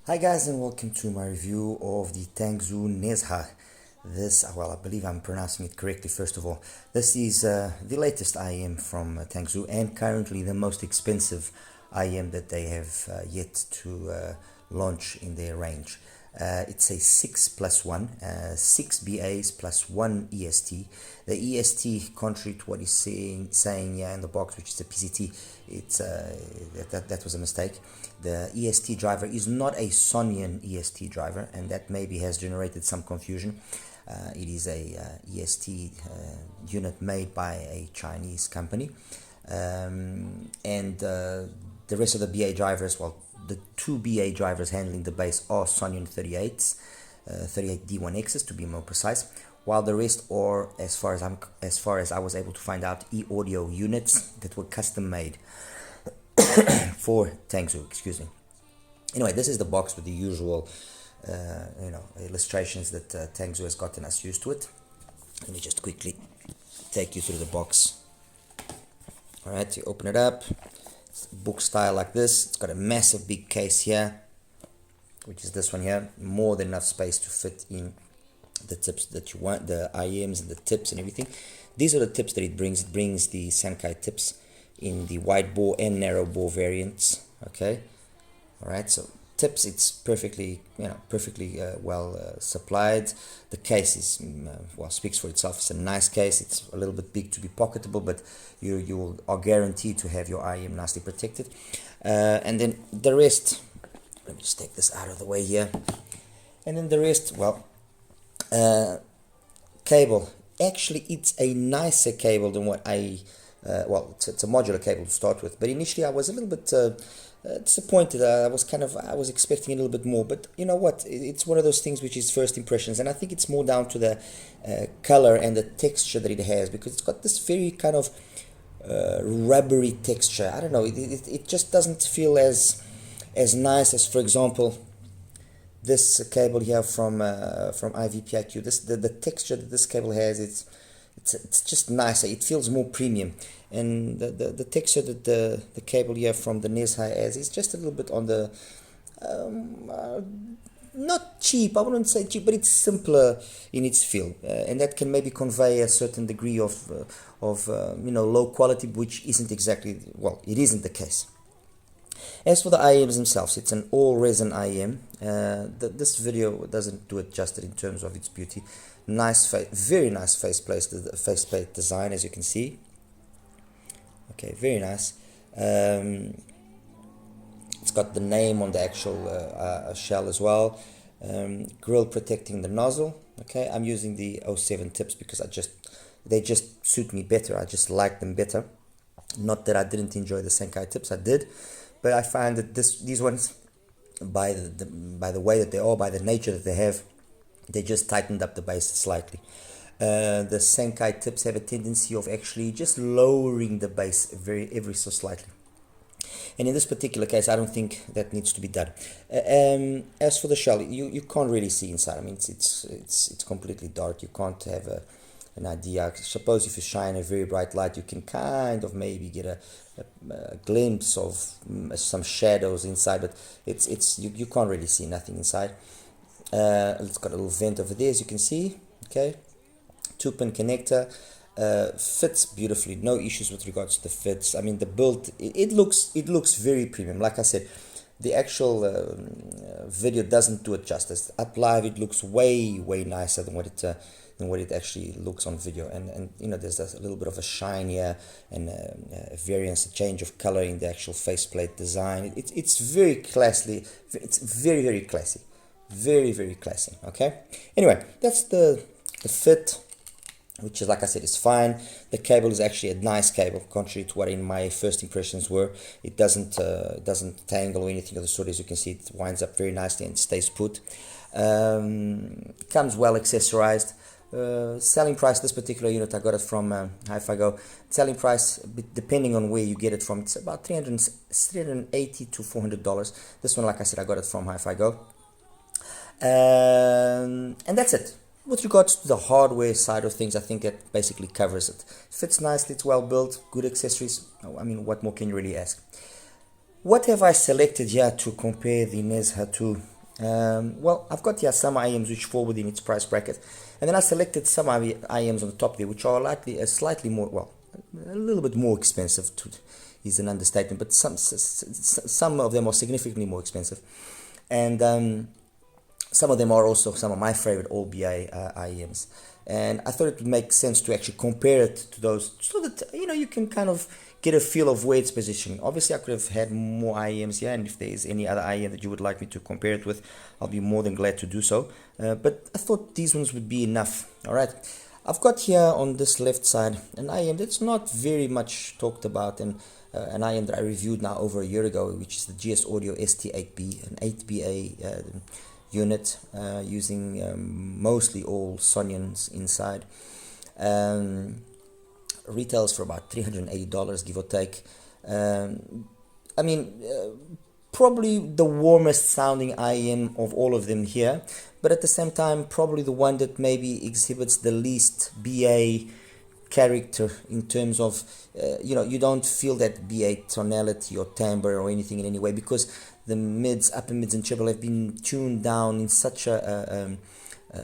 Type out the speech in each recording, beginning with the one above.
Hi guys, and welcome to my review of the TANGZU NEZHA. I believe I'm pronouncing it correctly first of all. This is the latest IEM from TANGZU and currently the most expensive IEM that they have yet to launch in their range. It's a 6+1, 6 BAs plus 1 EST. The EST, contrary to what he's saying in the box, which is a PCT, that was a mistake. The EST driver is not a Sonyan EST driver, and that maybe has generated some confusion. It is a EST unit made by a Chinese company, and the rest of the BA drivers, well, the two BA drivers handling the bass are Sonyan 38s, 38D1Xs to be more precise, while the rest are, as far as I was able to find out, Seeaudio units that were custom made for TANGZU. Excuse me. Anyway, this is the box with the usual, illustrations that TANGZU has gotten us used to it. Let me just quickly take you through the box. All right, you open it up. Book style like this. It's got a massive big case here, which is this one here, more than enough space to fit in the tips that you want, the IEMs and the tips and everything. These are the tips that it brings. It brings the Sankai tips in the wide bore and narrow bore variants. Okay, all right, so tips, it's perfectly well supplied. The case is speaks for itself. It's a nice case. It's a little bit big to be pocketable, but you are guaranteed to have your IEM nicely protected. And then the rest, let me just take this out of the way here. And then the rest, cable. Actually, it's a nicer cable than what it's a modular cable to start with. But initially, I was a little bit disappointed. I was expecting a little bit more, but you know what? It's one of those things which is first impressions, and I think it's more down to the color and the texture that it has, because it's got this very kind of rubbery texture. I don't know. It just doesn't feel as nice as, for example, this cable here from IVPIQ. The texture that this cable has, it's just nicer. It feels more premium, and the texture that the cable here from the NEZHA has is just a little bit on the not cheap. I wouldn't say cheap, but it's simpler in its feel, and that can maybe convey a certain degree of low quality, which isn't exactly, it isn't the case. As for the IEMs themselves, it's an all resin IEM. This video doesn't do it justice in terms of its beauty. Very nice faceplate design, as you can see. Okay, very nice. It's got the name on the actual shell as well. Grill protecting the nozzle. Okay, I'm using the 07 tips because they just suit me better. I just like them better. Not that I didn't enjoy the Sankai tips, I did. But I find that these ones, by the way that they are, by the nature that they have, they just tightened up the bass slightly. The Sankai tips have a tendency of actually just lowering the bass every so slightly. And in this particular case, I don't think that needs to be done. As for the shell, you can't really see inside. I mean, it's completely dark. You can't have an idea. I suppose if you shine a very bright light, you can kind of maybe get a glimpse of some shadows inside, but you can't really see nothing inside. It's got a little vent over there, as you can see. Okay, 2-pin connector. Fits beautifully, no issues with regards to the fits. I mean, the build, it looks very premium. Like I said, the actual video doesn't do it justice. Up live, it looks way nicer than what it actually looks on video. And there's a little bit of a shine here and a variance, a change of color in the actual faceplate design. It's very classy. It's very classy, very classy. Okay. Anyway, that's the fit, which is, like I said, is fine. The cable is actually a nice cable, contrary to what in my first impressions were. It doesn't tangle or anything of the sort. As you can see, it winds up very nicely and stays put. Comes well accessorized. Selling price, this particular unit, I got it from HIFIGO. Selling price, depending on where you get it from, it's about $380 to $400. This one, like I said, I got it from HIFIGO. And that's it. With regards to the hardware side of things, I think that basically covers it. Fits nicely, it's well built, good accessories. I mean, what more can you really ask? What have I selected here to compare the NEZHA to Well, I've got here some IEMs which fall within its price bracket, and then I selected some IEMs on the top there which are likely slightly more, well, a little bit more expensive is an understatement, but some of them are significantly more expensive, and some of them are also some of my favorite all BA IEMs, and I thought it would make sense to actually compare it to those so that you can kind of get a feel of where it's positioning. Obviously, I could have had more IEMs here, and if there is any other IEM that you would like me to compare it with, I'll be more than glad to do so. But I thought these ones would be enough. All right, I've got here on this left side an IEM that's not very much talked about, and an IEM that I reviewed now over a year ago, which is the GSAudio ST8B, an 8BA unit using mostly all Sonyans inside. Retails for about $380, give or take. I mean, probably the warmest sounding IEM of all of them here, but at the same time, probably the one that maybe exhibits the least BA character in terms of, you don't feel that BA tonality or timbre or anything in any way, because the mids, upper mids and treble have been tuned down in such a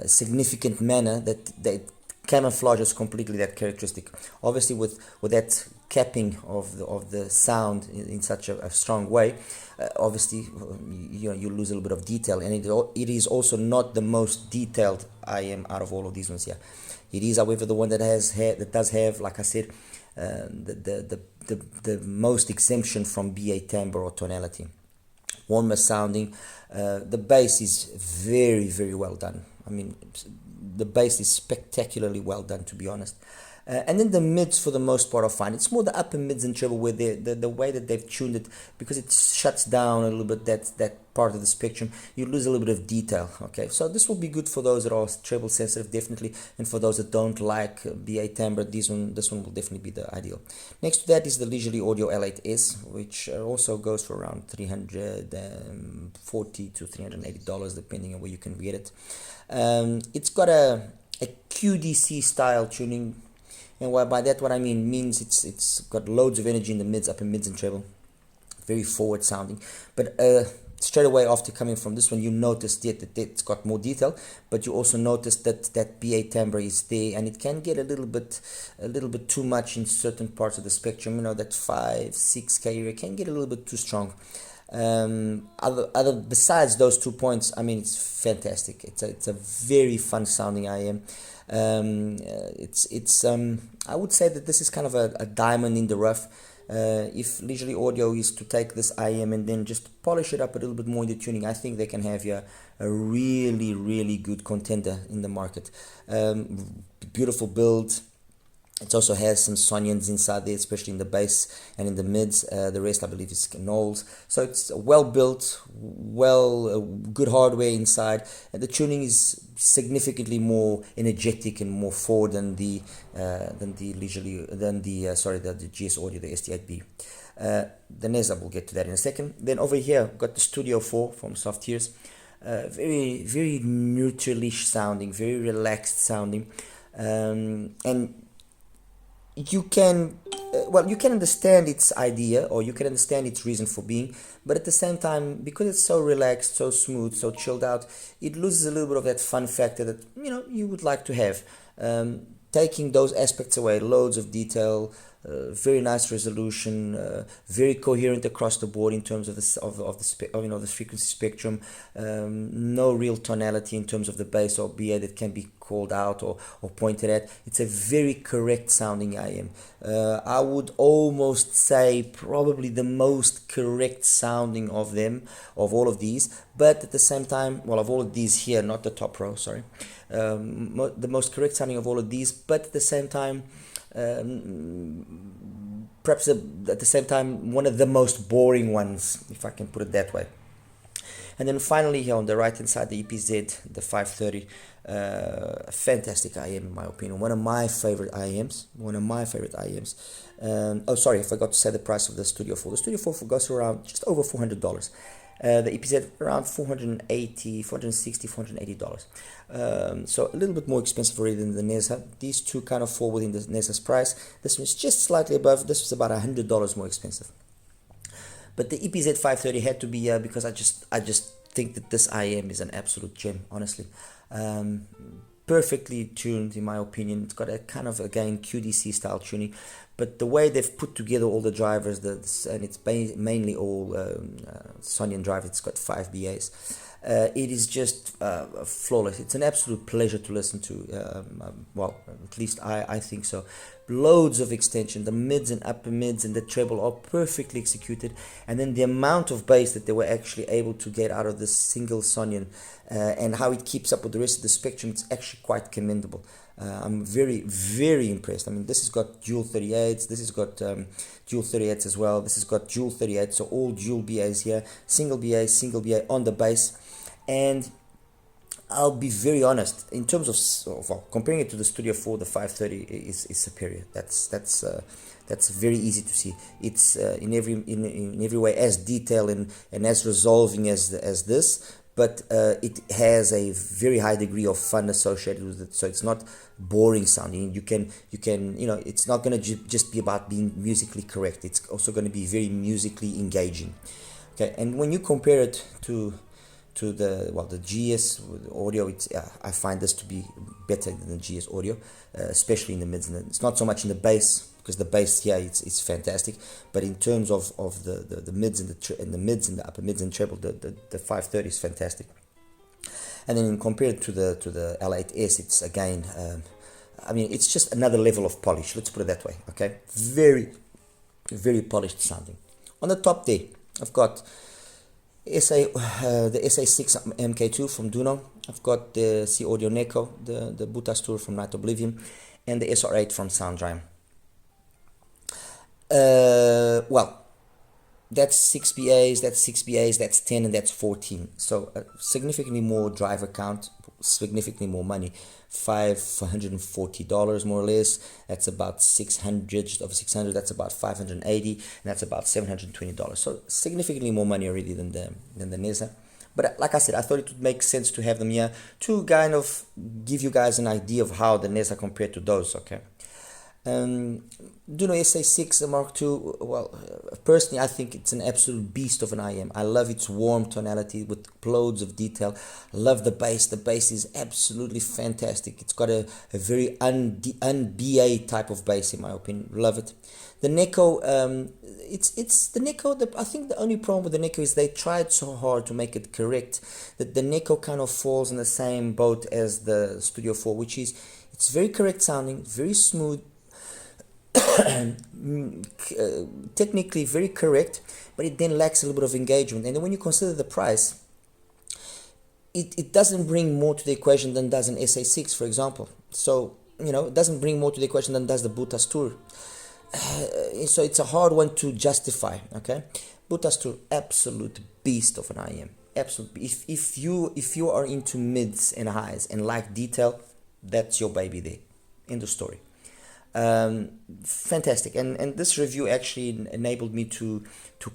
significant manner that they camouflages completely that characteristic. Obviously, with that capping of the sound in such a strong way, obviously you lose a little bit of detail, and it is also not the most detailed IEM out of all of these ones here. It is, however, the one that does have, like I said, the most exemption from BA timbre or tonality. Warmer sounding. The bass is very, very well done. I mean, the bass is spectacularly well done, to be honest. And then the mids, for the most part, are fine. It's more the upper mids and treble where the way that they've tuned it, because it shuts down a little bit that part of the spectrum, you lose a little bit of detail. Okay, so this will be good for those that are treble sensitive, definitely, and for those that don't like BA timbre, this one will definitely be the ideal. Next to that is the Leisurely Audio L8S, which also goes for around $340 to $380, depending on where you can get it. It's got a QDC style tuning. And by that, what I means it's got loads of energy in the mids, upper mids and treble, very forward sounding. But straight away after coming from this one, you notice that it's got more detail, but you also notice that BA timbre is there, and it can get a little bit too much in certain parts of the spectrum. That 5-6K area can get a little bit too strong. Besides those 2 points, I mean, it's fantastic. It's a very fun sounding IEM. I would say that this is kind of a diamond in the rough. If Leisurely Audio is to take this IEM and then just polish it up a little bit more in the tuning, I think they can have here a really, really good contender in the market. Beautiful build. It also has some Sonyans inside there, especially in the bass and in the mids. The rest, I believe, is Knolls. So it's well built, good hardware inside, and the tuning is significantly more energetic and more forward than the GSAudio, the ST8B. The NEZHA, we'll get to that in a second. Then over here, we've got the Studio 4 from Softears. Very, very neutralish sounding, very relaxed sounding, and you can understand its idea, or you can understand its reason for being, but at the same time, because it's so relaxed, so smooth, so chilled out, it loses a little bit of that fun factor that you would like to have. Taking those aspects away, loads of detail, very nice resolution, very coherent across the board in terms of the frequency spectrum. No real tonality in terms of the bass or BA that can be called out or pointed at. It's a very correct sounding IEM. I would almost say probably the most correct sounding of all of these, but at the same time, well, of all of these here, not the top row, sorry, the most correct sounding of all of these, but at the same time, perhaps at the same time, one of the most boring ones, if I can put it that way. And then finally, here on the right hand side, the EPZ, the 530, fantastic IEM in my opinion. One of my favorite IEMs. Oh, sorry, I forgot to say the price of the Studio 4. The Studio 4 goes for around just over $400. The EPZ around $460, $480. So a little bit more expensive already than the NEZHA. These two kind of fall within the NEZHA's price. This one is just slightly above. This was about $100 more expensive. But the EPZ 530 had to be because I just think that this IM is an absolute gem, honestly. Perfectly tuned, in my opinion. It's got a kind of, again, QDC style tuning, but the way they've put together all the drivers, and it's mainly all Sonian drive. It's got 5 BAs. It is just flawless. It's an absolute pleasure to listen to. Well, at least I think so. Loads of extension. The mids and upper mids and the treble are perfectly executed, and then the amount of bass that they were actually able to get out of this single Sonian, and how it keeps up with the rest of the spectrum, it's actually quite commendable. I'm very, very impressed. I mean, this has got dual 38s, this has got dual 38s as well, this has got dual 38s, so all dual BAs here, single BA on the bass. And I'll be very honest, in terms of, well, comparing it to the Studio 4, the 530 is superior. That's very easy to see. It's in every way as detailed and as resolving as this, but it has a very high degree of fun associated with it. So it's not boring sounding. You can it's not going to just be about being musically correct. It's also going to be very musically engaging. Okay, and when you compare it to the GS audio, I find this to be better than the GS audio, especially in the mids. And it's not so much in the bass, because the bass here it's fantastic, but in terms of the mids and the mids and the upper mids and treble, the 530 is fantastic. And then compared to the L8S, it's again, I mean, it's just another level of polish. Let's put it that way. Okay, very, very polished sounding. On the top there, I've got the SA6 MK2 from Dunu. I've got the Seeaudio Neko, the Butastur from Oblivion, and the SR8 from SoundRhyme. Well, that's 6 BAs, that's 10, and that's 14. So significantly more driver count, significantly more money. $540 more or less. That's about 600 of 600. That's about 580, and that's about $720. So significantly more money already than the NEZHA. But like I said, I thought it would make sense to have them here to kind of give you guys an idea of how the NEZHA compared to those. Okay. Dunu SA6 Mark II, well, personally I think it's an absolute beast of an IM. I love its warm tonality with loads of detail. I love the bass. The bass is absolutely fantastic. It's got a very un-BA type of bass, in my opinion. Love it. The Neko, it's the Neko. I think the only problem with the Neko is they tried so hard to make it correct that the Neko kind of falls in the same boat as the Studio 4, which is, it's very correct sounding, very smooth, technically very correct, but it then lacks a little bit of engagement. And then when you consider the price, it doesn't bring more to the equation than does an SA6, for example. So, it doesn't bring more to the equation than does the Butastur. So it's a hard one to justify. Okay, Butastur, absolute beast of an IM. Absolute. If you are into mids and highs and like detail, that's your baby there. End of story. Fantastic, and this review actually enabled me to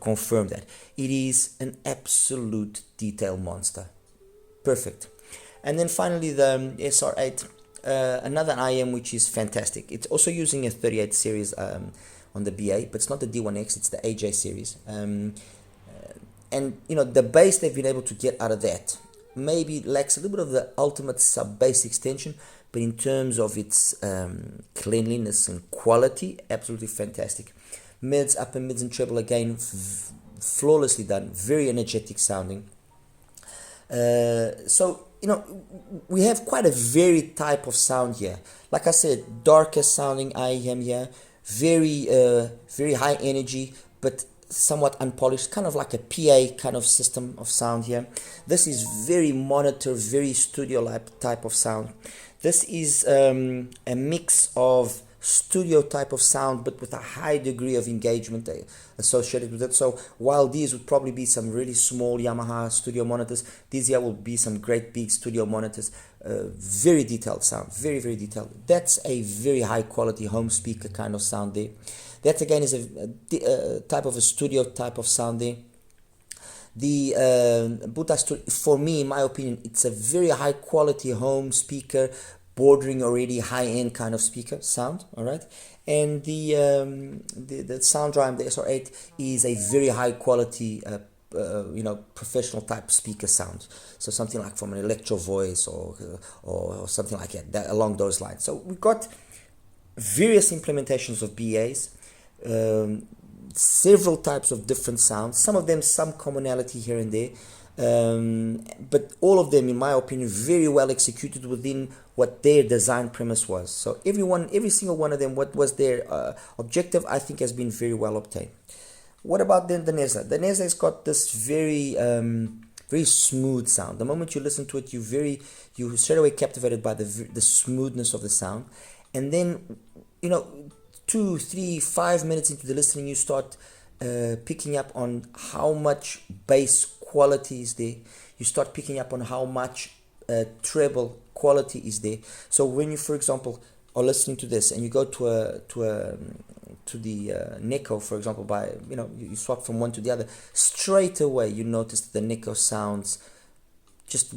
confirm that it is an absolute detail monster. Perfect. And then finally the SR8, another IM which is fantastic. It's also using a 38 series on the BA, but it's not the D1X, it's the AJ series. And the bass they've been able to get out of that maybe lacks a little bit of the ultimate sub bass extension, but in terms of its cleanliness and quality, absolutely fantastic. Mids, upper mids and treble, again, flawlessly done, very energetic sounding. So, we have quite a varied type of sound here. Like I said, darker sounding IM here, very high energy, but somewhat unpolished, kind of like a PA kind of system of sound here. This is very monitor, very studio type of sound. This is a mix of studio type of sound, but with a high degree of engagement associated with it. So while these would probably be some really small Yamaha studio monitors, these here will be some great big studio monitors. Very detailed sound, very, very detailed. That's a very high quality home speaker kind of sound there. That again is a type of a studio type of sound there. The Butastur, for me, in my opinion, it's a very high quality home speaker, bordering already high-end kind of speaker sound, all right? And the SoundRhyme, the SR8, is a very high quality professional type speaker sound. So something like from an electro voice or something like that along those lines. So we've got various implementations of BAs, several types of different sounds, some of them some commonality here and there, but all of them, in my opinion, very well executed within what their design premise was. So every single one of them, what was their objective, I think has been very well obtained. What about then the NEZHA? The NEZHA has got this very very smooth sound. The moment you listen to it, you straight away captivated by the smoothness of the sound. And then, 2, 3, 5 minutes into the listening, you start picking up on how much bass quality is there. You start picking up on how much treble quality is there. So when you, for example, are listening to this and you go to the Neko, for example, by you swap from one to the other, straight away you notice the Neko sounds just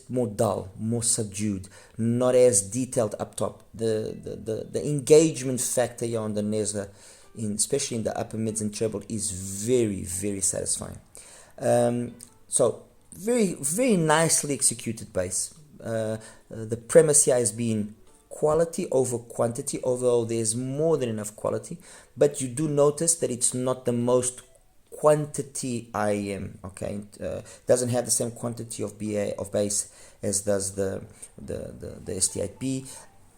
more dull, more subdued, not as detailed up top. The engagement factor here on the NEZHA, especially in the upper mids and treble, is very, very satisfying. So very, very nicely executed bass. The premise here has been quality over quantity, although there's more than enough quality, but you do notice that it's not the most quantity IEM. Okay, doesn't have the same quantity of bass as does the ST8B.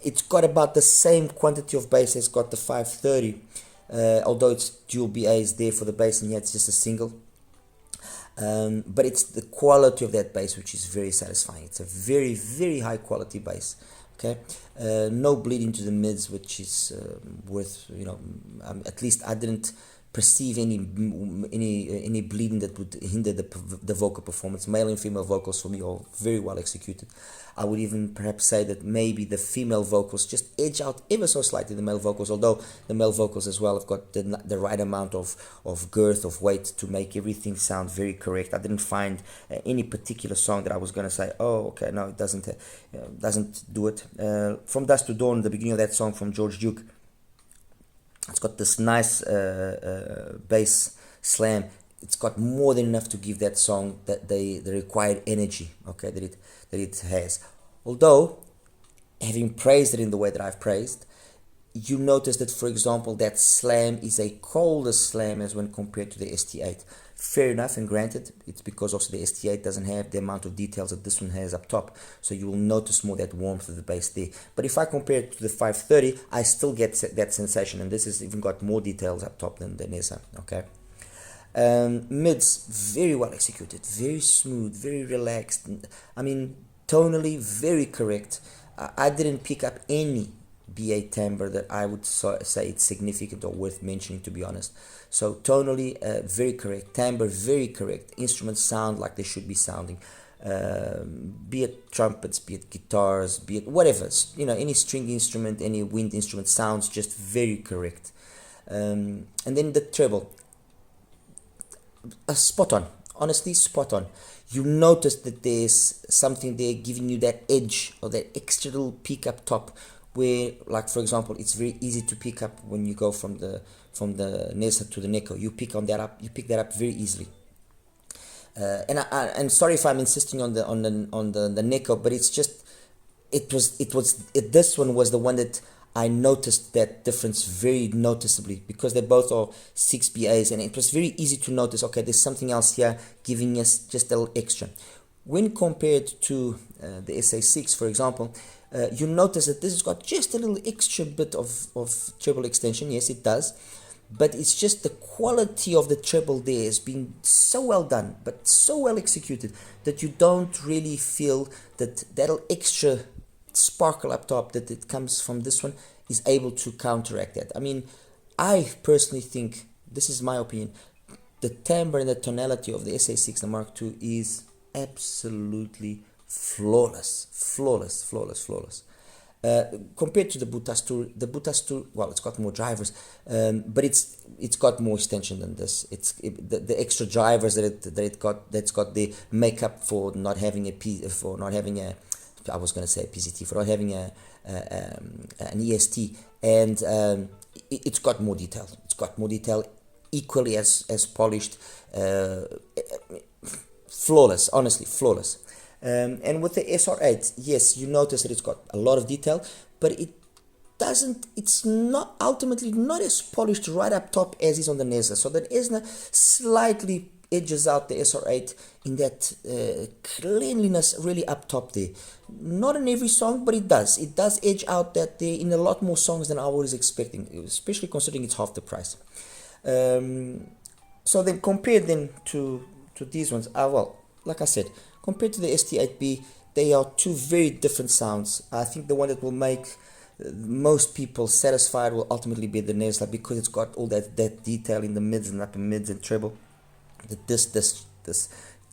It's got about the same quantity of bass as got the 530, although it's dual BAs there for the bass, and yet it's just a single. But it's the quality of that bass which is very satisfying. It's a very, very high quality bass. Okay, no bleeding to the mids, which is worth, at least I didn't perceive any bleeding that would hinder the vocal performance. Male and female vocals for me are very well executed. I would even perhaps say that maybe the female vocals just edge out ever so slightly the male vocals, although the male vocals as well have got the right amount of girth, of weight to make everything sound very correct. I didn't find any particular song that I was going to say, oh, okay, no, it doesn't do it. From Dusk to Dawn, the beginning of that song from George Duke, it's got this nice bass slam. It's got more than enough to give that song the required energy, okay, that it has. Although, having praised it in the way that I've praised, you notice that, for example, that slam is a colder slam as when compared to the ST8. Fair enough, and granted, it's because also the ST8 doesn't have the amount of details that this one has up top, so you will notice more that warmth of the bass there. But if I compare it to the 530, I still get that sensation, and this has even got more details up top than the NEZHA. Okay. Mids, very well executed, very smooth, very relaxed. I mean, tonally very correct. I didn't pick up any BA timbre that I would say it's significant or worth mentioning, to be honest. So tonally very correct, timbre very correct, instruments sound like they should be sounding, be it trumpets, be it guitars, be it whatever, any string instrument, any wind instrument sounds just very correct. And then the treble, spot on, honestly spot on. You notice that there's something there giving you that edge or that extra little peak up top, where, like, for example, it's very easy to pick up when you go from the NEZHA to the Neko. You pick that up very easily. And I'm sorry if I'm insisting on the Neko, but it's just this one was the one that I noticed that difference very noticeably, because they both are 6 BAs, and it was very easy to notice, okay, there's something else here giving us just a little extra. When compared to the SA6, for example, you notice that this has got just a little extra bit of treble extension. Yes, it does, but it's just the quality of the treble there has been so well done, but so well executed, that you don't really feel that little extra sparkle up top that it comes from this one is able to counteract that. I mean, I personally think, this is my opinion, the timbre and the tonality of the SA6, the Mark II, is absolutely flawless. Compared to the Butastur, well, it's got more drivers, but it's got more extension than this. The extra drivers that's got the makeup for not having I was going to say a PZT, for not having an EST, and it's got more detail. It's got more detail equally as polished, flawless, honestly, flawless. And with the SR8, yes, you notice that it's got a lot of detail, but it's not ultimately not as polished right up top as is on the NEZHA. So that NEZHA slightly edges out the SR8 in that cleanliness really up top there. Not in every song, but it does edge out that there in a lot more songs than I was expecting, especially considering it's half the price. So then compared then to these ones, well, like I said, compared to the ST8B, they are two very different sounds. I think the one that will make most people satisfied will ultimately be the NEZHA, because it's got all that detail in the mids and upper mids and treble that this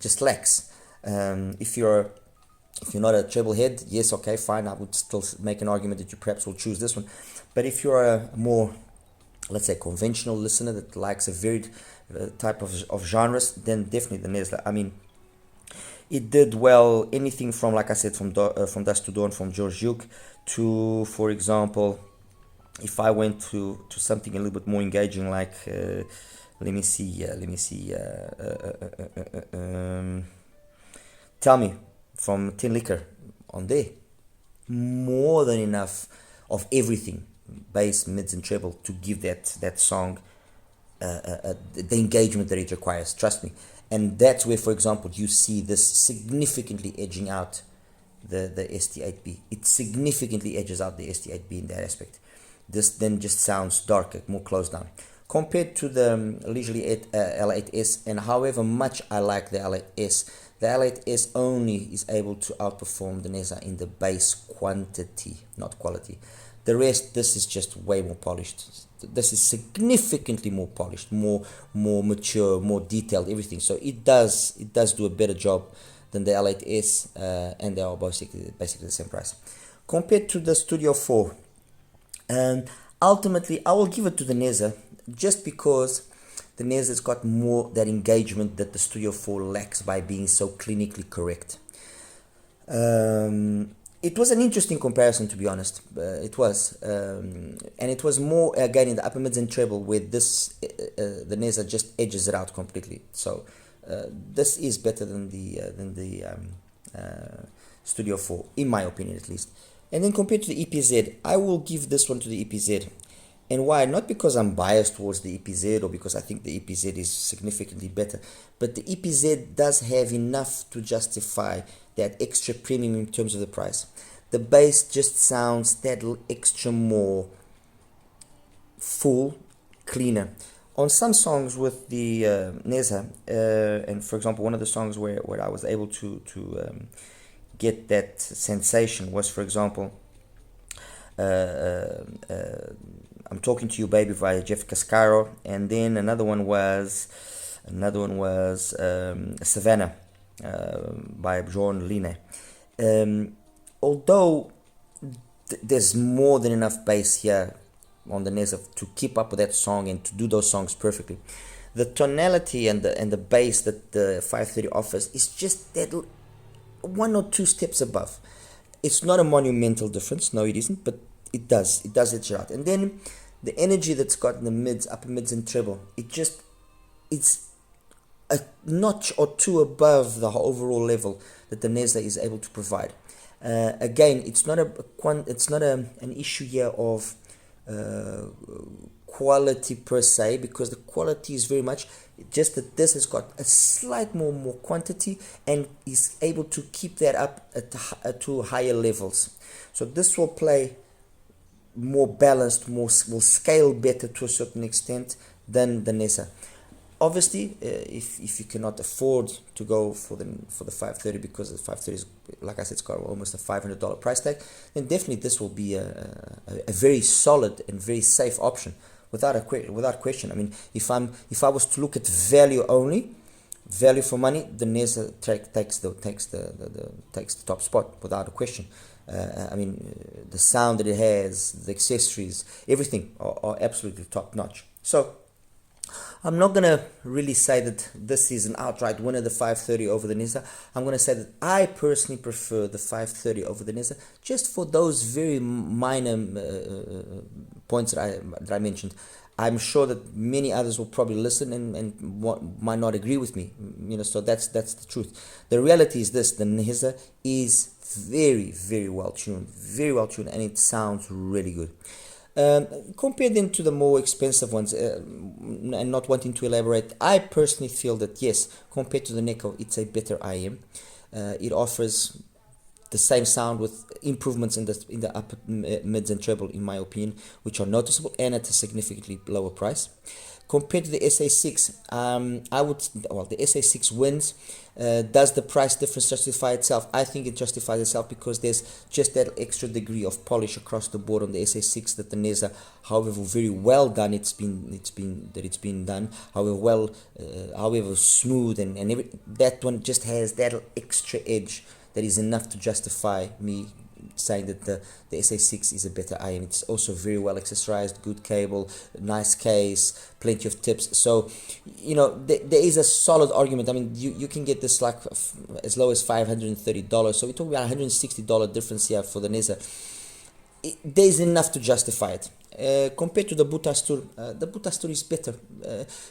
just lacks. If you're not a treble head, yes, okay, fine, I would still make an argument that you perhaps will choose this one. But if you're a more, let's say, conventional listener that likes a varied type of genres, then definitely the NEZHA. I mean, it did well anything from, like I said, from Dusk to Dawn, from George Duke, to, for example, if I went to something a little bit more engaging, like let me see, Tell Me from Tin Liquor on there, more than enough of everything, bass, mids and treble, to give that song the engagement that it requires, trust me. And that's where, for example, you see this significantly edging out the ST8B. It significantly edges out the ST8B in that aspect. This then just sounds darker, more closed down, compared to the Leisurely L8S. And however much I like the L8S, the L8S only is able to outperform the NEZHA in the bass quantity, not quality. The rest, this is just way more polished. This is significantly more polished, more mature, more detailed, everything. So it does do a better job than the L8S, and they are basically the same price. Compared to the Studio 4, ultimately I will give it to the NEZHA, just because the NEZHA's got more that engagement that the Studio 4 lacks by being so clinically correct. It was an interesting comparison, to be honest. It was, and it was more again in the upper mids and treble, where the NEZHA just edges it out completely. So this is better than the Studio 4, in my opinion at least. And then compared to the EPZ, I will give this one to the EPZ. And why? Not because I'm biased towards the EPZ or because I think the EPZ is significantly better, but the EPZ does have enough to justify that extra premium in terms of the price. The bass just sounds that little extra more full, cleaner. On some songs with the NEZHA, and for example, one of the songs where I was able to get that sensation was, for example, I'm Talking to You Baby via Jeff Cascaro, and then another one was Savannah by Bjorn Line. Although there's more than enough bass here on the NEZHA to keep up with that song and to do those songs perfectly, the tonality and the bass that the 530 offers is just that one or two steps above. It's not a monumental difference, no it isn't, but it does edge out. And then the energy that's got in the mids, upper mids and treble, it's a notch or two above the overall level that the NEZHA is able to provide. Again, it's not an issue here of quality per se, because the quality is very much just that this has got a slight more quantity and is able to keep that up to higher levels. So this will play more balanced, will scale better to a certain extent than the NEZHA. Obviously, if you cannot afford to go for the 530, because the 530 is, like I said, it's got almost a $500 price tag, then definitely this will be a very solid and very safe option without question. I mean, if I was to look at value only, value for money, the NEZHA takes the top spot without a question. I mean, the sound that it has, the accessories, everything are absolutely top notch. So I'm not going to really say that this is an outright winner, the 530 over the NEZHA. I'm going to say that I personally prefer the 530 over the NEZHA, just for those very minor points that I mentioned. I'm sure that many others will probably listen and might not agree with me, so that's the truth. The reality is this: the NEZHA is very well tuned, and it sounds really good. Compare them to the more expensive ones, and not wanting to elaborate, I personally feel that yes, compared to the Neko, it's a better IM. It offers the same sound with improvements in the upper mids and treble, in my opinion, which are noticeable and at a significantly lower price. Compared to the SA6, the SA6 wins. Does the price difference justify itself? I think it justifies itself because there's just that extra degree of polish across the board on the SA6 that the NEZHA, however very well done it's been done, however smooth and that one just has that extra edge that is enough to justify me saying that the SA6 is a better IM. It's also very well accessorized, good cable, nice case, plenty of tips. So, there is a solid argument. I mean, you can get this like as low as $530. So we're talking about $160 difference here for the NEZHA. There's enough to justify it. Compared to the Butastur is better.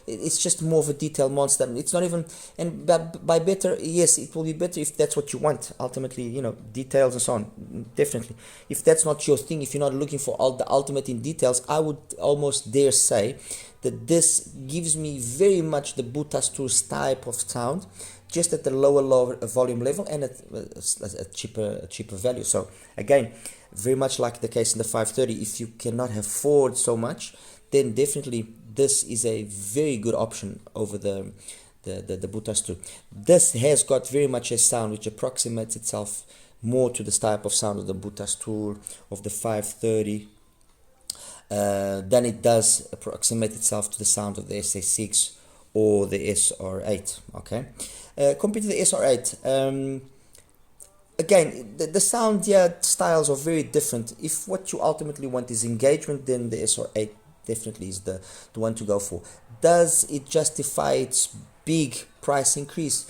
It's just more of a detailed monster. It's not even, and by better, yes, it will be better if that's what you want. Ultimately, details and so on. Definitely. If that's not your thing, if you're not looking for all the ultimate in details, I would almost dare say that this gives me very much the Butastur's type of sound, just at the lower volume level and at a cheaper value. So again, very much like the case in the 530, if you cannot afford so much, then definitely this is a very good option over the Butastur. This has got very much a sound which approximates itself more to this type of sound of the Butastur, of the 530, than it does approximate itself to the sound of the SA6 or the SR8. Okay, compared to the SR8, again, the sound styles are very different. If what you ultimately want is engagement, then the SR8 definitely is the one to go for. Does it justify its big price increase?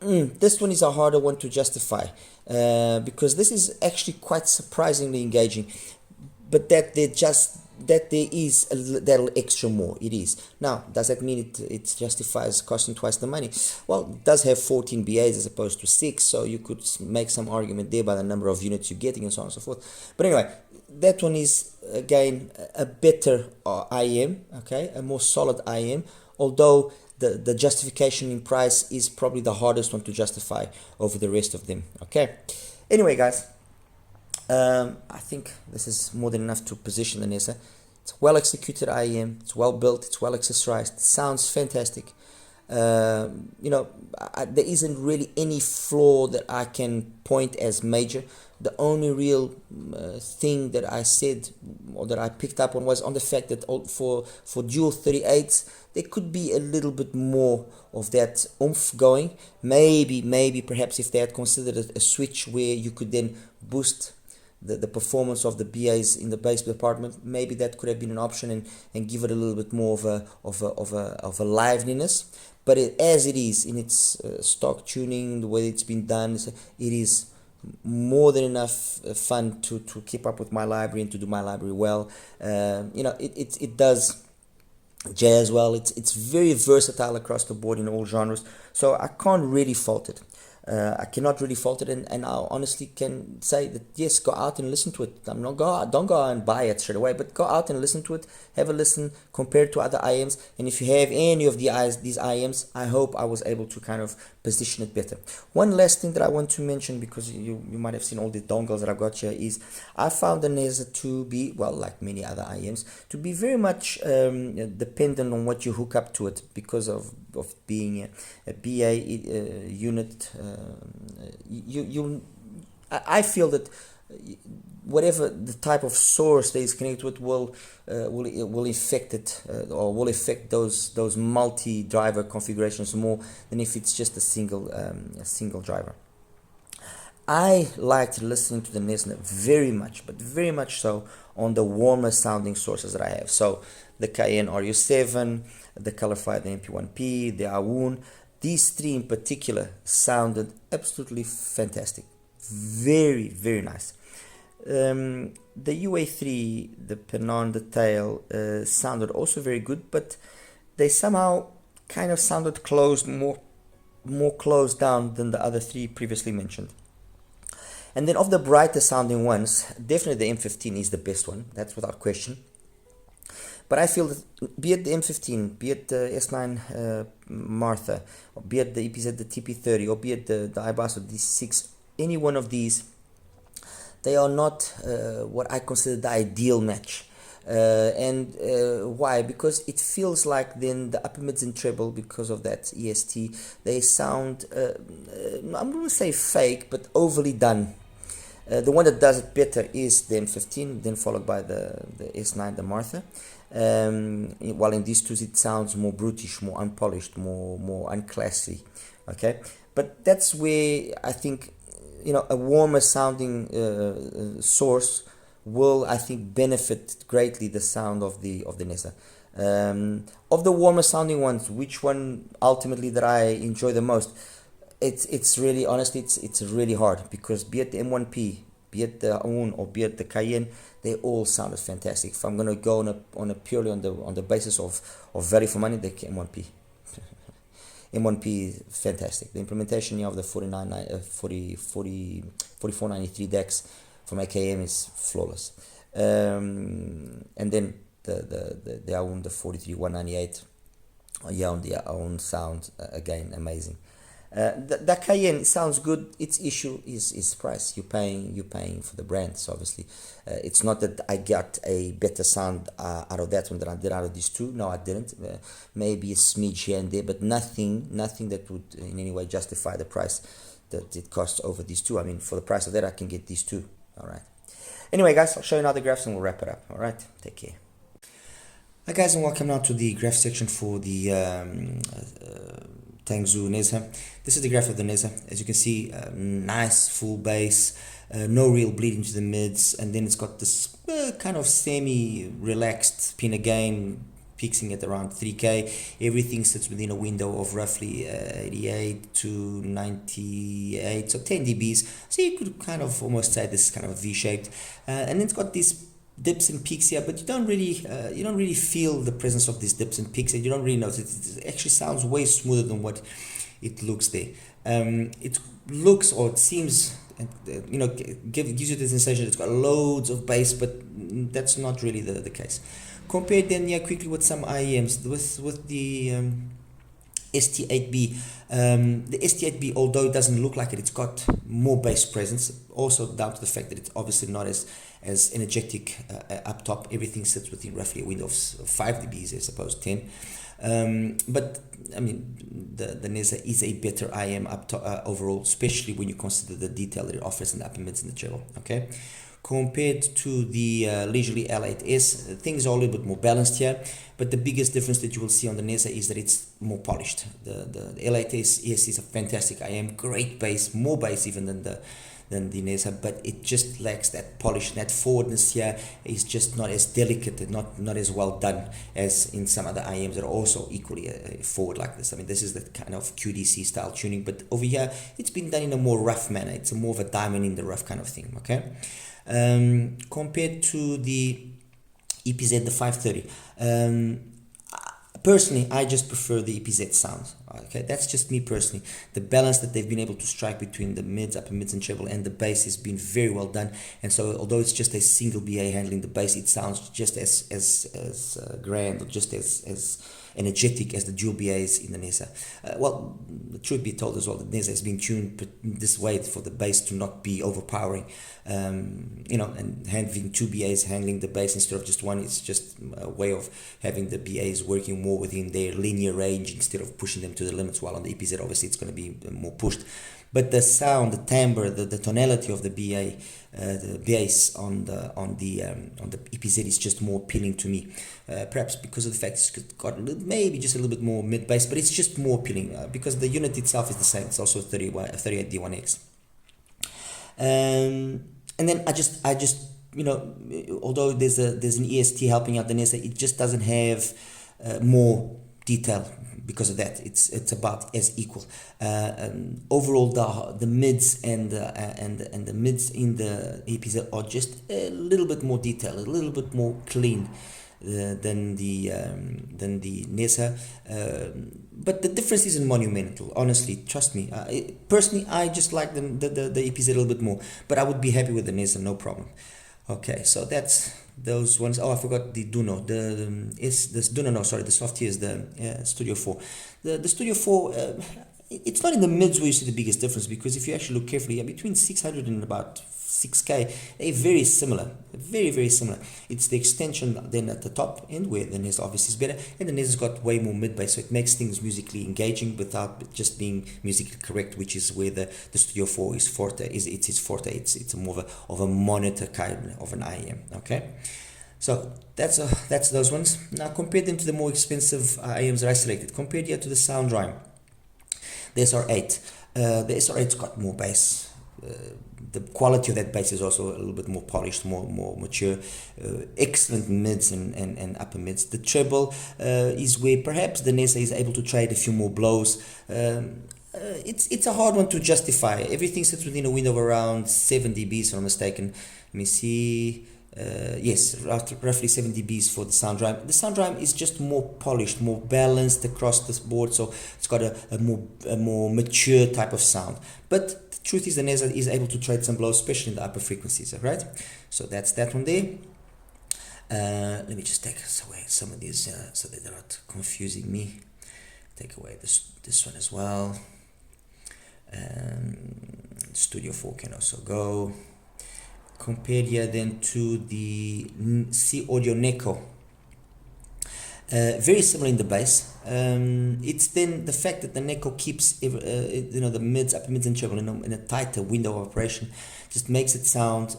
This one is a harder one to justify, because this is actually quite surprisingly engaging, but that there is a little extra more. It is. Now, does that mean it justifies costing twice the money? Well, it does have 14 BAs as opposed to 6, so you could make some argument there by the number of units you're getting and so on and so forth. But anyway, that one is, again, a better IM, okay, a more solid IM, although the justification in price is probably the hardest one to justify over the rest of them, okay? Anyway, guys, I think this is more than enough to position the NEZHA. It's well executed IEM, it's well built, it's well accessorized, it sounds fantastic. There isn't really any flaw that I can point as major. The only real thing that I said or that I picked up on was on the fact that for dual 38s, there could be a little bit more of that oomph going. Maybe perhaps if they had considered a switch where you could then boost the performance of the BAs in the bass department, maybe that could have been an option and give it a little bit more of a liveliness. But as it is in its stock tuning, the way it's been done, it is more than enough fun to keep up with my library and to do my library well. It does jazz well. It's very versatile across the board in all genres, so I can't really fault it. I cannot really fault it, and I honestly can say that yes, go out and listen to it. Don't go out and buy it straight away, but go out and listen to it, have a listen, compare it to other IMs, and if you have any of these IMs, I hope I was able to kind of position it better. One last thing that I want to mention, because you might have seen all the dongles that I've got here, is I found the NEZHA to be, well, like many other IMs, to be very much dependent on what you hook up to it, because of being a BA unit. I feel that whatever the type of source that is connected with will affect it, or will affect those multi-driver configurations more than if it's just a single driver. I liked listening to the NEZHA very much, but very much so on the warmer sounding sources that I have. So the Cayenne RU7, the Colorfy, the MP1P, the Aoun. These three in particular sounded absolutely fantastic. Very, very nice. The UA3, the PENON, the tail sounded also very good, but they somehow kind of sounded closed, more closed down than the other three previously mentioned. And then of the brighter sounding ones, definitely the M15 is the best one, that's without question. But I feel that be it the M15, be it the S9 Martha, or be it the EPZ, the TP30, or be it the iBass or DC6, any one of these, they are not what I consider the ideal match. Why? Because it feels like then the upper mids and treble, because of that EST, they sound, I'm going to say fake, but overly done. The one that does it better is the M15, then followed by the S9, the Martha. While in these two it sounds more brutish, more unpolished, more unclassy. Okay, but that's where I think, you know, a warmer sounding source will, I think, benefit greatly the sound of the NEZHA. Of the warmer sounding ones, which one ultimately that I enjoy the most? It's really, honestly, it's really hard, because be it the M1P, be it the Own, or be it the Cayenne, they all sounded fantastic. If I'm gonna go on a purely on the basis of value for money, the M1P. M1P is fantastic. The implementation of the 4493 decks from AKM is flawless. And then the Own, the 43198, yeah, on their own sound, again, amazing. The Cayenne sounds good. Its issue is price. You're paying for the brand. So obviously, it's not that I got a better sound out of that one than I did out of these two. No, I didn't. Maybe a smidge here and there, but nothing that would in any way justify the price that it costs over these two. I mean, for the price of that, I can get these two. All right. Anyway, guys, I'll show you another graphs and we'll wrap it up. All right. Take care. Hi guys, and welcome now to the graph section for the TANGZU NEZHA. This is the graph of the NEZHA. As you can see, nice full bass, no real bleed into the mids, and then it's got this kind of semi-relaxed pinna gain, peaking at around 3K. Everything sits within a window of roughly 88 to 98, so 10 dBs. So you could kind of almost say this is kind of V-shaped, and then it's got these dips and peaks here, but you don't really feel the presence of these dips and peaks, and you don't really notice it. It actually sounds way smoother than what it looks there. It looks, or it seems, you know, gives you the sensation that it's got loads of bass, but that's not really the case. Compared then, yeah, quickly with some IEMs, with the ST8B. The ST8B, although it doesn't look like it, it's got more bass presence, also down to the fact that it's obviously not as energetic up top. Everything sits within roughly a window of 5 dBs as opposed to 10. But I mean, the NEZHA is a better IM up top overall, especially when you consider the detail that it offers in the upper mids and the treble. Okay, compared to the Leisurely L8S, things are a little bit more balanced here, but the biggest difference that you will see on the NEZHA is that it's more polished. The L8S, yes, is a fantastic IM, great bass, more bass even than the NEZHA, but it just lacks that polish. That forwardness here is just not as delicate and not as well done as in some other IMs that are also equally forward like this. I mean, this is the kind of QDC style tuning, but over here it's been done in a more rough manner. It's more of a diamond in the rough kind of thing. Okay, compared to the EPZ, the 530. Personally, I just prefer the EPZ sound. Okay, that's just me personally. The balance that they've been able to strike between the mids, upper mids and treble, and the bass has been very well done. And so, although it's just a single BA handling the bass, it sounds just as grand, or just as energetic as the dual BAs in the NEZHA. Well, the truth be told as well, the NEZHA has been tuned this way for the bass to not be overpowering. You know, and having two BAs handling the bass instead of just one, it's just a way of having the BAs working more within their linear range instead of pushing them to the limits, while on the EPZ obviously it's going to be more pushed. But the sound, the timbre, the tonality of the BA, the bass on the EPZ is just more appealing to me. Perhaps because of the fact it's got maybe just a little bit more mid bass, but it's just more appealing because the unit itself is the same. It's also 38D1X. And then I just you know, although there's an EST helping out the NEZHA, it just doesn't have more detail because of that. It's about as equal. Overall, the mids and the mids in the EPZ are just a little bit more detailed, a little bit more clean than the NEZHA, but the difference isn't monumental. Honestly, trust me. Personally, I just like the EPZ a little bit more, but I would be happy with the NEZHA, no problem. Okay, so that's those ones. Oh, I forgot the Dunu. The Softears, the Studio 4. The Studio 4, it's not in the mids where you see the biggest difference, because if you actually look carefully, between 600 and about 6K, they're very similar, very similar. It's the extension then at the top end where the NEZHA obviously is better, and the NEZHA's got way more mid bass, so it makes things musically engaging without just being musically correct, which is where the Studio 4 is forte. It's forte. It's more of a monitor kind of an IEM. Okay, so that's those ones. Now compare them to the more expensive IEMs that I selected. Compared here to the SoundRhyme, the SR8. The SR8's got more bass. The quality of that bass is also a little bit more polished, more mature. Excellent mids and upper mids. The treble is where perhaps the NEZHA is able to trade a few more blows. It's a hard one to justify. Everything sits within a window of around 7 dB, if I'm not mistaken. Let me see. Yes, roughly 7 dBs for the SoundRhyme. The SoundRhyme is just more polished, more balanced across the board, so it's got a more mature type of sound. But the truth is, the NEZHA is able to trade some blows, especially in the upper frequencies, right? So that's that one there. Let me just take away some of these so that they're not confusing me. Take away this one as well. Studio 4 can also go. Compared here then to the Seeaudio Neko. Very similar in the bass. It's then the fact that the Neko keeps the mids, upper mids and treble in a tighter window of operation just makes it sound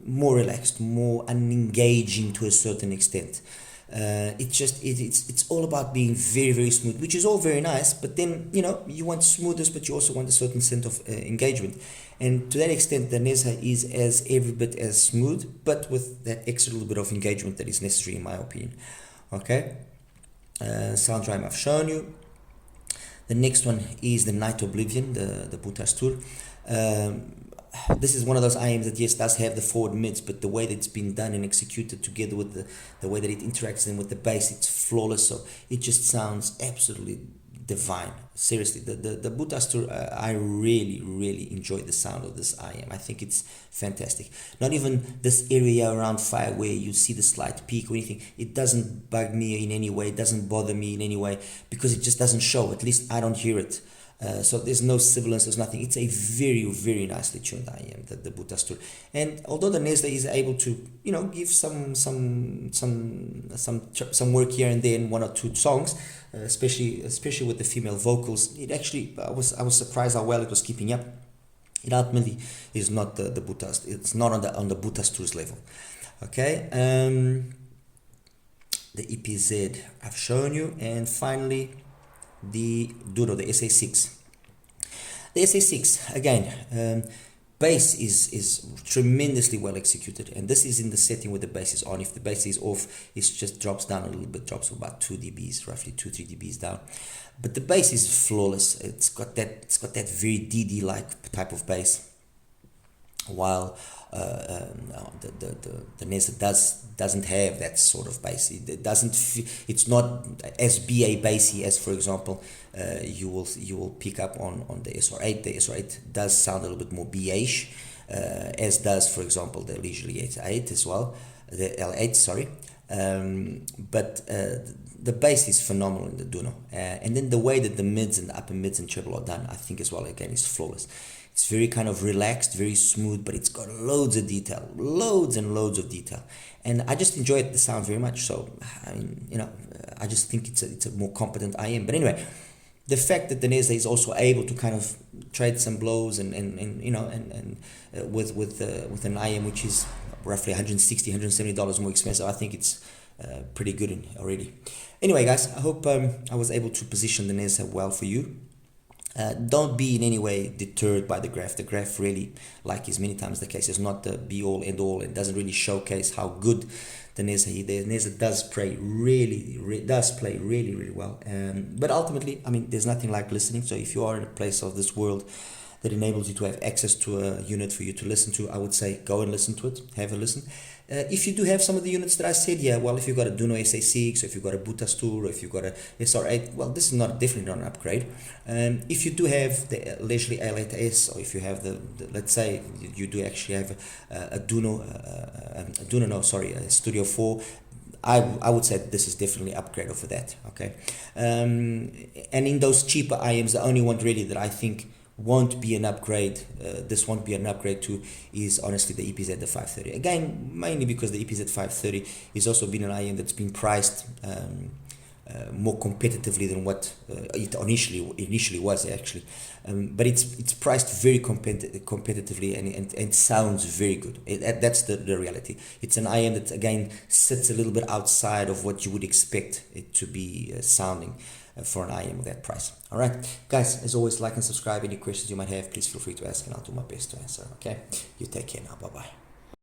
more relaxed, more unengaging to a certain extent. It's all about being very smooth, which is all very nice, but then you want smoothness, but you also want a certain sense of engagement, and to that extent the NEZHA is every bit as smooth, but with that extra little bit of engagement that is necessary in my opinion. Okay, SoundRhyme I've shown you. The next one is the Night Oblivion, the Butastur. This is one of those IEMs that yes does have the forward mids, but the way that it's been done and executed together with the way that it interacts then with the bass, it's flawless. So it just sounds absolutely divine. Seriously, the Butastur, I really enjoy the sound of this IEM. I think it's fantastic. Not even this area around 5 where you see the slight peak or anything. It doesn't bug me in any way. It doesn't bother me in any way because it just doesn't show. At least I don't hear it. So there's no sibilance, there's nothing. It's a very nicely tuned IEM, the Butastur. And although the NEZHA is able to, give some work here and there in 1 or 2 songs, especially with the female vocals, it actually I was surprised how well it was keeping up. It ultimately is not the Butastur. It's not on the Butastur's level. Okay. The EPZ I've shown you, and finally the Dunu, the SA6. The SA6 again, bass is tremendously well executed, and this is in the setting where the bass is on. If the bass is off, it just drops down a little bit, drops about 2 dBs, roughly 2-3 dBs down. But the bass is flawless. It's got that very DD like type of bass, while the NEZHA doesn't have that sort of bass. It's not as BA bassy as, for example, you will pick up on the SR8. The SR8 does sound a little bit more BA-ish, as does, for example, the Leisurely L8S as well, the L8, sorry. But the bass is phenomenal in the Dunu, and then the way that the mids and the upper mids and treble are done, I think as well, again, is flawless. It's very kind of relaxed, very smooth, but it's got loads of detail, loads and loads of detail, and I just enjoy the sound very much. So I mean, I just think it's a more competent IEM. But anyway, the fact that the NEZHA is also able to kind of trade some blows and with an IEM which is roughly $160-$170 more expensive, I think it's pretty good already. Anyway, guys, I hope I was able to position the NEZHA well for you. Don't be in any way deterred by the graph. The graph really, like is many times the case, is not the be all end all. It doesn't really showcase how good the NEZHA. The NEZHA does play really well. But ultimately, I mean, there's nothing like listening. So if you are in a place of this world that enables you to have access to a unit for you to listen to, I would say go and listen to it, have a listen. If you do have some of the units that I said, yeah, well, if you've got a Dunu SA6, or if you've got a Butastur, or if you've got a SR8, well, this is definitely not an upgrade. If you do have the Leisurely L8S, or if you have the let's say you do actually have a Studio 4, I would say this is definitely an upgrade over that, okay? And in those cheaper IMs, the only one really that I think won't be an upgrade, this won't be an upgrade to, is honestly the EPZ, the 530. Again, mainly because the EPZ 530 is also been an IM that's been priced more competitively than what it initially was actually. But it's priced very competitively and sounds very good. That's the reality. It's an IM that again sits a little bit outside of what you would expect it to be sounding for an IM of that price. All right, guys, as always, like and subscribe. Any questions you might have, please feel free to ask and I'll do my best to answer. Okay, you take care now. Bye bye.